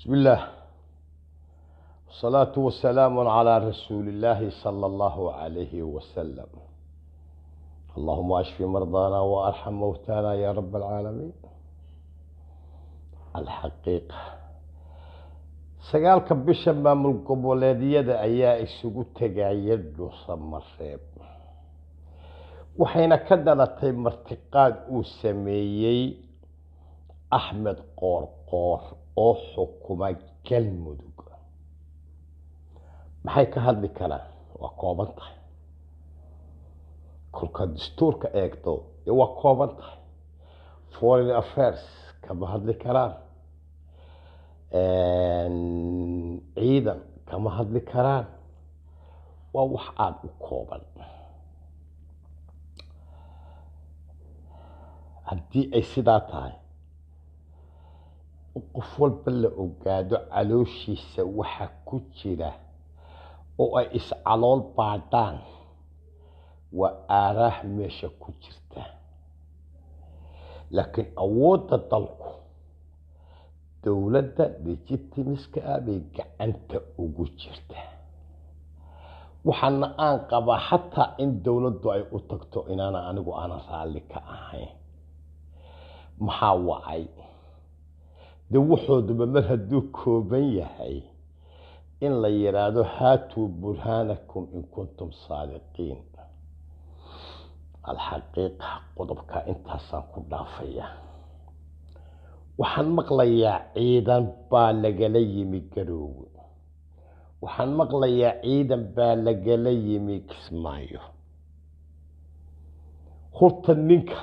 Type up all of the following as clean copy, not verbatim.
بسم الله والصلاة والسلام على رسول الله صلى الله عليه وسلم. اللهم اشف مرضانا وارحم موتانا يا رب العالمين. الحقيقة sagaalka bisha maamul goboleedyada ayaa isugu tagaya dhuusamareeb waxayna ka dhalatay martiqaad uu sameeyay Axmed Qoorqoor oo xukuma Galmudug. maxay ka hadli karaan waa kooban tahay kulka dastuurka eegto waa kooban tahay foreign affairs kama hadli karaan ciidan kama hadli karaan waa wax aad u kooban. haddii ay sidaa tahay qof walba la ogaado calooshiisa waxa ku jira oo ay iscalool baadhaan waa aaraah meesha ku jirta. laakiin awoodda dalku dowladda legitimiska bay gacanta ugu jirta. waxaana aan qabaa xataa in dowladdu ay u tagto inaana anigu aanan raalli ka ahayn. maxaa wacay de wuxuuduba mar hadduu kooban yahay in la yiraahdo haatuu burhaanakum in kuntum saadiqiin. alxaqiiqa qodobka intaasaan ku dhaafaya. waxaan maqlayaa ciidan baa lagala yimi Garoowe, waxaan maqlayaa ciidan baa lagala yimi Kismaayo. horta ninka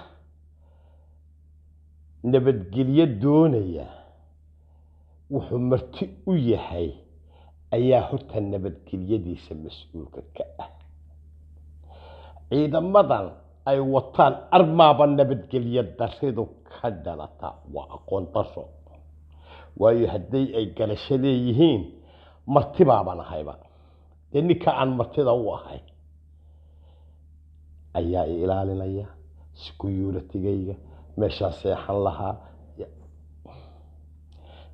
nabadgelyo doonaya wuxuu marti u yahay ayaa horta nabadgelyadiisa mas-uulka ka ah. ciidamadan ay wataan armaaba nabadgelyo daridu ka dhalata waa aqoon daro. waayo hadday ay galasho leeyihiin marti baaban ahayba. dee ninka aan martida u ahay ayaa ilaalinaya securitigayga meeshaa seexan lahaa.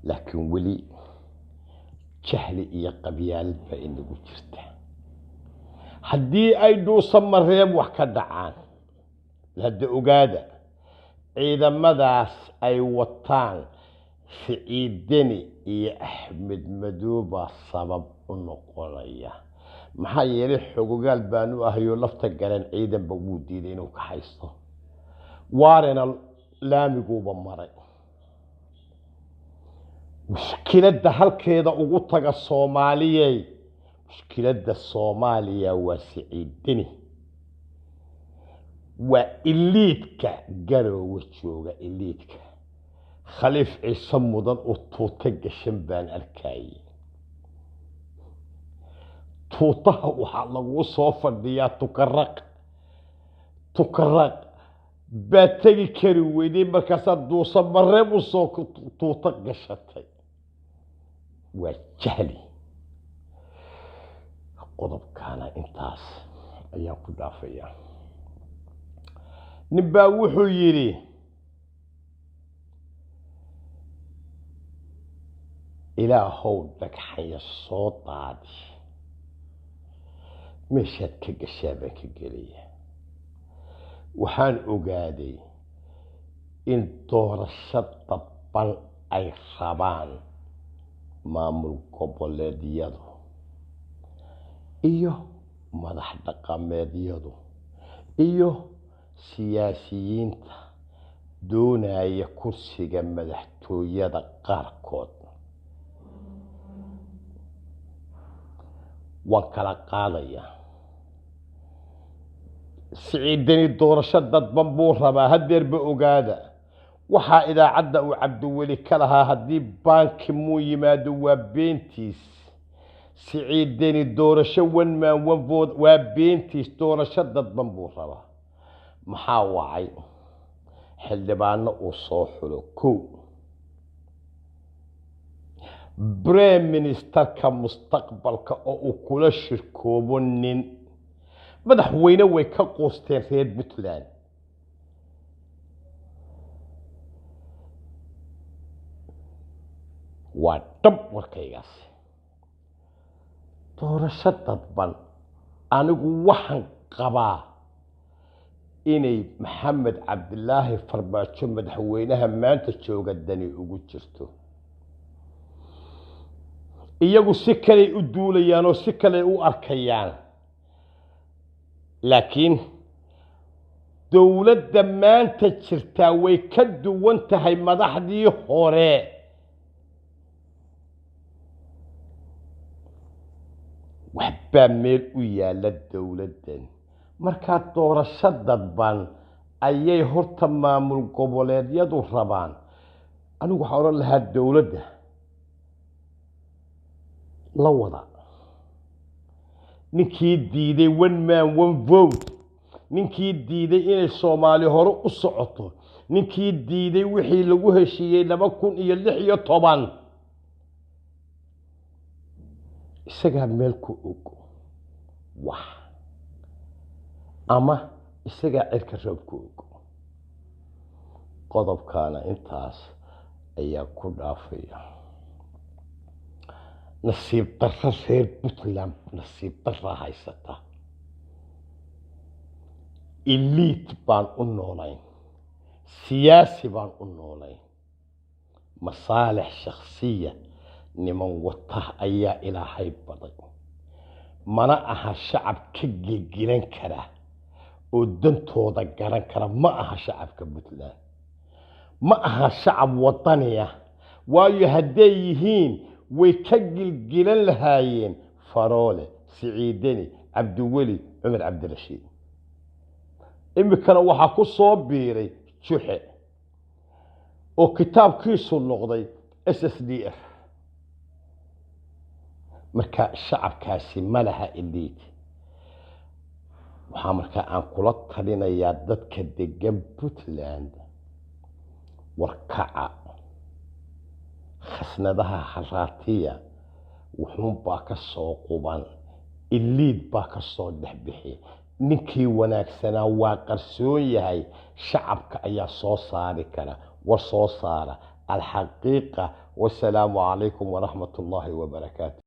laakiin weli jahli iyo qabyaalad baa inagu jirta. haddii ay dhuusamareeb wax ka dhacaan hadda ogaada ciidamadaas ay wataan Siciidani iyo Axmed Madoobe sabab u noqonaya. maxaa yeelay xogogaal baan u ahayo lafta garan ciidanba wuu diiday inuu ka haysto. waarena laamiguuba maray. mushkiladda halkeeda ugu taga Soomaaliyey. mushkiladda Soomaaliya waa Siciidani. waa iliidka Garoowe jooga iliidka. khaliif ciise mudan oo tuuta gashan baan arkayay. tuutaha waxaa lagu soo fadhiyaa tukaraq baa tegi kari weyday markaasaa dhuusamareeb u soo tuuta gashatay. waa jahli. qodobkaana intaas ayaan ku dhaafaya. nin baa wuxuu yidhi ilaahow dhagxanya soo daadi meeshaad ka gashaa baan ka gelaya. waxaan ogaaday in doorasho dadban ay rabaan maamul goboleedyadu iyo madax dhaqameedyadu iyo siyaasiyiinta doonaya kursiga madaxtooyada qaarkood. waan kala qaadayaa. Siciidani doorasho dadban buu rabaa. hadeerba ogaada waxaa idaacadda uu Cabdiweli ka lahaa haddii baanki muu yimaado waa beentiis. Siciidani doorasho one man one vote waa beentiis. doorasho dadban buu rabaa. maxaa wacay xildhibaano uu soo xulo kow Prime Ministerka mustaqbalka oo uu kula shirkoobo nin madaxweyne way ka qoosteen reer Puntland. ودب وركيغاس doorasho dadban anigu waxaan qabaa inay maxamed cabdilaahi farmaajo madaxweynaha maanta jooga dani ugu jirto iyagu si kale u duulayaan oo si kale u arkayaan laakiin dawladda maanta jirta way ka duwan tahay madaxdii hore waxba meel u yaala dawladdan marka doorasho dadban ayay horta maamul goboleedyadu rabaan anigu waxaan oran lahaa dawladda la wada ninkii diiday one man one vote ninkii diiday inay Soomaali hore u socoto ninkii diiday wixii lagu heshiiyay 2016 isaga meel ku og wax ama isaga cirka roob ku og qodobkaana intaas ayaa ku dhaafaya nasiib darro reer Puntland nasiib darro haysata elite baan u noolayn siyaasi baan u noolayn masaalix shakhsiya niman wata ayaa ilaahay baday mana aha shacab ka gilgilan kara oo dantooda garan kara ma aha shacabka Puntland ma aha shacab wadaniya waayo hadday yihiin way ka gilgilan lahaayeen Faroole Siciidani Cabdiweli Cumar Cabdirashiid imikana waxa ku soo biiray Juxe oo kitaabkiisu noqday SSDF marka shacabkaasi malaha elite waxa marka aan kula talinayaa dadka degan Puntland warkaca khasnadaha haraatiya wuxuu baa ka soo quban elite baa ka soo dhaxbixi ninkii wanaagsanaa waa qarsoon yahay shacabka ayaa soo saari kara war soo saara alxaqiiqa wassalaamu calaykum waraxmatullaahi wabarakaatuh